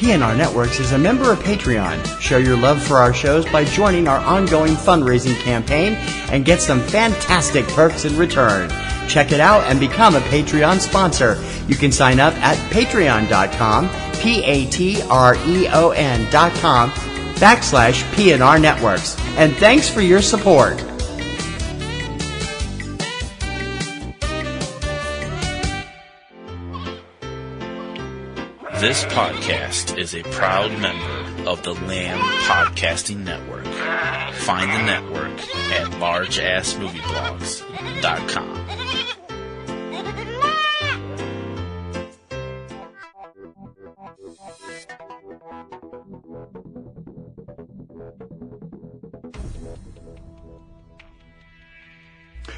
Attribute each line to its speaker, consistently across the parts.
Speaker 1: PNR Networks is a member of Patreon. Show your love for our shows by joining our ongoing fundraising campaign and get some fantastic perks in return. Check it out and become a Patreon sponsor. You can sign up at patreon.com, patreon.com/PNR Networks. And thanks for your support.
Speaker 2: This podcast is a proud member of the Lamb Podcasting Network. Find the network at largeassmovieblogs.com.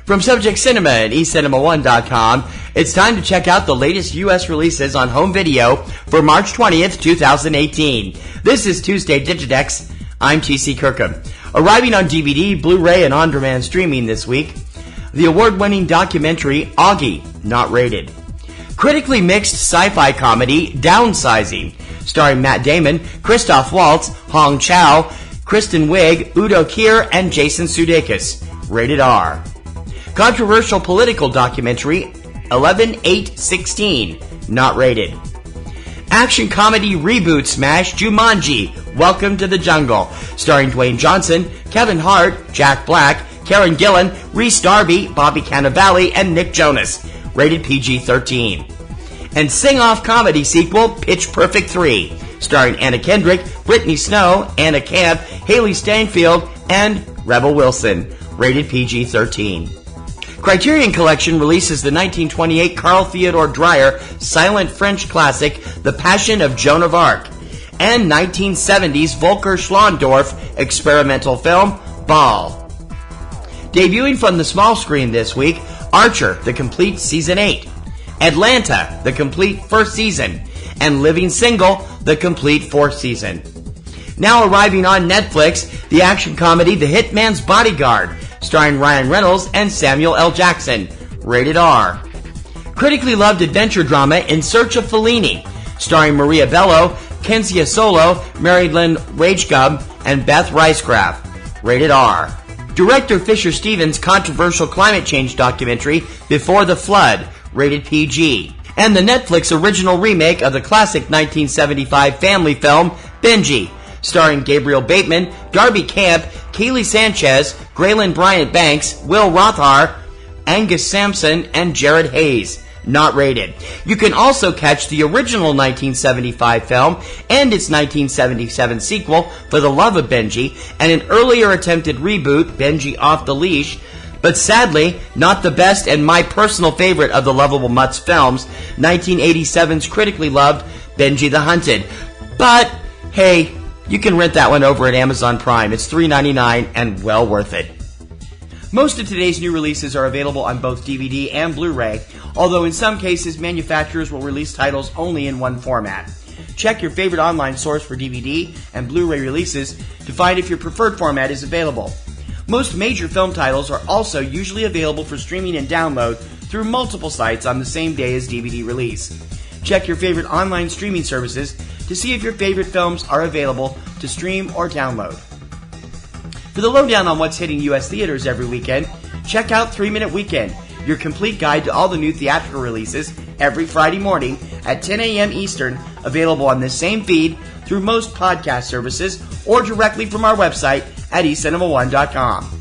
Speaker 1: From Subject Cinema and eCinemaOne.com, it's time to check out the latest U.S. releases on home video for March 20th, 2018. This is Tuesday Digidex. I'm T.C. Kirkham. Arriving on DVD, Blu-ray, and on-demand streaming this week, the award-winning documentary Augie, not rated. Critically mixed sci-fi comedy Downsizing, starring Matt Damon, Christoph Waltz, Hong Chow, Kristen Wiig, Udo Kier, and Jason Sudeikis, rated R. Controversial political documentary 11/8/16, not rated. Action comedy reboot smash Jumanji, Welcome to the Jungle, starring Dwayne Johnson, Kevin Hart, Jack Black, Karen Gillan, Rhys Darby, Bobby Cannavale, and Nick Jonas, rated PG-13. And sing-off comedy sequel Pitch Perfect 3, starring Anna Kendrick, Brittany Snow, Anna Camp, Haley Steinfeld, and Rebel Wilson, rated PG-13. Criterion Collection releases the 1928 Carl Theodor Dreyer silent French classic The Passion of Joan of Arc, and 1970s Volker Schlondorf experimental film Ball. Debuting from the small screen this week, Archer, the complete Season 8, Atlanta, the complete first season, and Living Single, the complete fourth season. Now arriving on Netflix, the action comedy The Hitman's Bodyguard, starring Ryan Reynolds and Samuel L. Jackson, rated R. Critically loved adventure drama In Search of Fellini, starring Maria Bello, Kenzia Solo, Mary Lynn Rajgub, and Beth Ricecraft, rated R. Director Fisher Stevens' controversial climate change documentary Before the Flood, rated PG. And the Netflix original remake of the classic 1975 family film Benji, starring Gabriel Bateman, Darby Camp, Kaylee Sanchez, Graylin Bryant Banks, Will Rothar, Angus Sampson, and Jared Hayes, not rated. You can also catch the original 1975 film and its 1977 sequel, For the Love of Benji, and an earlier attempted reboot, Benji Off the Leash, but sadly, not the best and my personal favorite of the Lovable Mutts films, 1987's critically loved Benji the Hunted. But, hey, you can rent that one over at Amazon Prime. It's $3.99 and well worth it. Most of today's new releases are available on both DVD and Blu-ray, although in some cases manufacturers will release titles only in one format. Check your favorite online source for DVD and Blu-ray releases to find if your preferred format is available. Most major film titles are also usually available for streaming and download through multiple sites on the same day as DVD release. Check your favorite online streaming services to see if your favorite films are available to stream or download. For the lowdown on what's hitting U.S. theaters every weekend, check out 3 Minute Weekend, your complete guide to all the new theatrical releases every Friday morning at 10 a.m. Eastern, available on this same feed through most podcast services or directly from our website at eCinemaOne.com.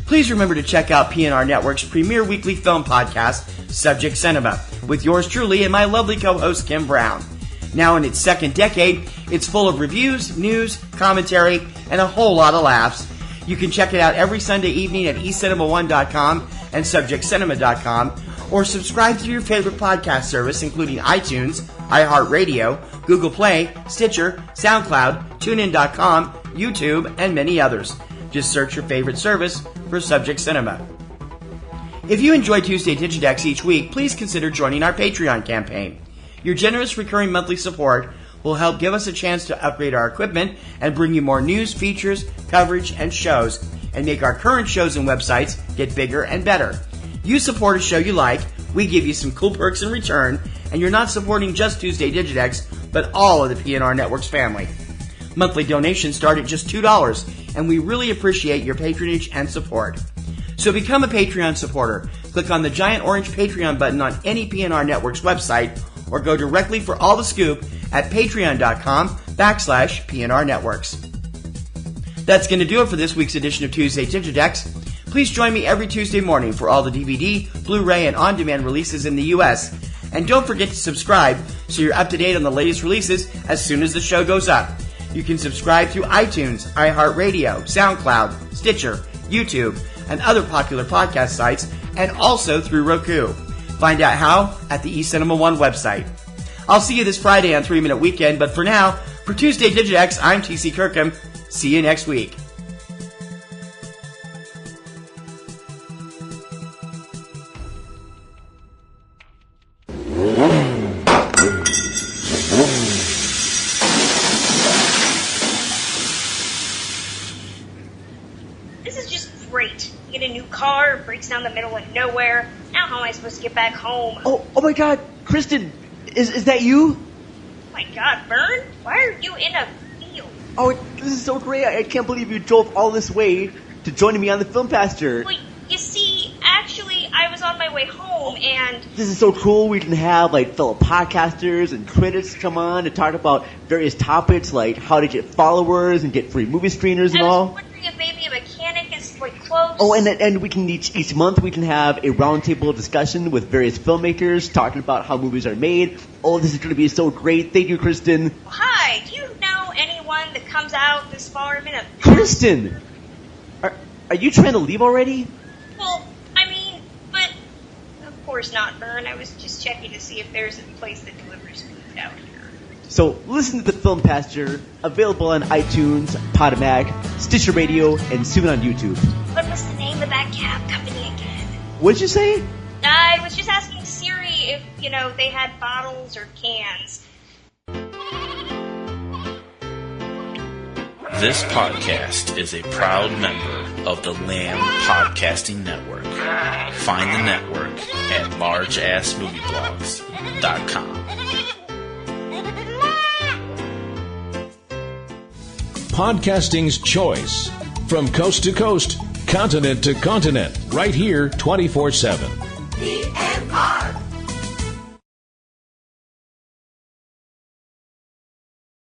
Speaker 1: Please remember to check out PNR Network's premier weekly film podcast, Subject Cinema, with yours truly and my lovely co-host Kim Brown. Now in its second decade, it's full of reviews, news, commentary, and a whole lot of laughs. You can check it out every Sunday evening at eCinemaOne.com and SubjectCinema.com, or subscribe to your favorite podcast service, including iTunes, iHeartRadio, Google Play, Stitcher, SoundCloud, TuneIn.com, YouTube, and many others. Just search your favorite service for Subject Cinema. If you enjoy Tuesday Digidex each week, please consider joining our Patreon campaign. Your generous recurring monthly support will help give us a chance to upgrade our equipment and bring you more news, features, coverage, and shows, and make our current shows and websites get bigger and better. You support a show you like, We give you some cool perks in return, and you're not supporting just Tuesday Digidex, but all of the PNR Networks family. Monthly donations start at just $2, and we really appreciate your patronage and support. So become a Patreon supporter. Click on the giant orange Patreon button on any PNR Networks website, or go directly for all the scoop at patreon.com/PNR Networks. That's going to do it for this week's edition of Tuesday Digidex. Please join me every Tuesday morning for all the DVD, Blu-ray, and on-demand releases in the U.S. And don't forget to subscribe so you're up to date on the latest releases as soon as the show goes up. You can subscribe through iTunes, iHeartRadio, SoundCloud, Stitcher, YouTube, and other popular podcast sites, and also through Roku. Find out how at the eCinemaOne website. I'll see you this Friday on 3 Minute Weekend, but for now, for Tuesday Digidex, I'm TC Kirkham. See you next week.
Speaker 3: This is just great. You get a new car, it breaks down the middle of nowhere. Now how am I supposed to get back home?
Speaker 4: Oh my God, Kristen, is that you?
Speaker 3: Oh my God, Vern? Why are you in a field?
Speaker 4: Oh, this is so great. I can't believe you drove all this way to join me on the Film Pastor.
Speaker 3: Well, you see, actually, I was on my way home and...
Speaker 4: This is so cool. We can have, fellow podcasters and critics come on to talk about various topics, like how to get followers and get free movie screeners and all.
Speaker 3: I was wondering if maybe a mechanic is, close.
Speaker 4: Oh, and we can each month we can have a roundtable discussion with various filmmakers talking about how movies are made. Oh, this is going to be so great. Thank you, Kristen.
Speaker 3: Hi, do you know anyone that comes out this far?
Speaker 4: Kristen! Are you trying to leave already?
Speaker 3: Well, I mean, but of course not, Vern. I was just checking to see if there's a place that delivers food out here.
Speaker 4: So listen to the Film Pastor, available on iTunes, Podomac, Stitcher Radio, and soon on YouTube.
Speaker 3: What was the name of that cab company again?
Speaker 4: What'd you say?
Speaker 3: I was just asking Siri if, they had bottles or cans.
Speaker 2: This podcast is a proud member of the Lamb Podcasting Network. Find the network at largeassmovieblogs.com.
Speaker 5: Podcasting's choice. From coast to coast, continent to continent, right here 24/7.